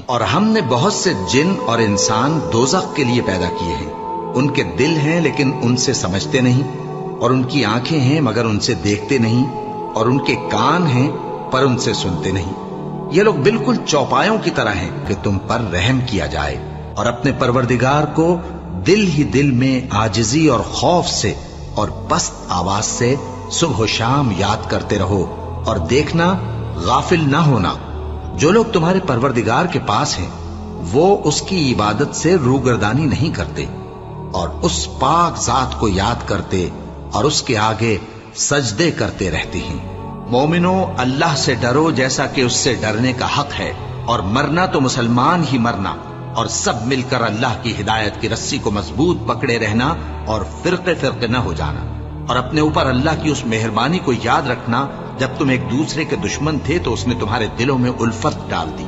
और हमने बहुत से जिन और इंसान दोज़ख के लिए पैदा किए हैं। उनके दिल हैं लेकिन उनसे समझते नहीं, और उनकी आंखें हैं मगर उनसे देखते नहीं, और उनके कान हैं पर उनसे सुनते नहीं। ये लोग बिल्कुल चौपायों की तरह हैं कि तुम पर रहम किया जाए। और अपने परवरदिगार को दिल ही दिल में आजिजी और खौफ से और पस्त आवाज से सुबह शाम याद करते रहो, और देखना गाफिल ना होना। जो लोग तुम्हारे परवरदिगार के पास हैं वो उसकी इबादत से रूगर्दानी नहीं करते, और उस पाक जात को याद करते और उसके आगे सजदे करते रहते हैं। मोमिनो, अल्लाह से डरो जैसा कि उससे डरने का हक है, और मरना तो मुसलमान ही मरना, और सब मिलकर अल्लाह की हिदायत की रस्सी को मजबूत पकड़े रहना और फिरके फिरके न हो जाना। और अपने ऊपर अल्लाह की उस मेहरबानी को याद रखना, जब तुम एक दूसरे के दुश्मन थे तो उसने तुम्हारे दिलों में उल्फत डाल दी।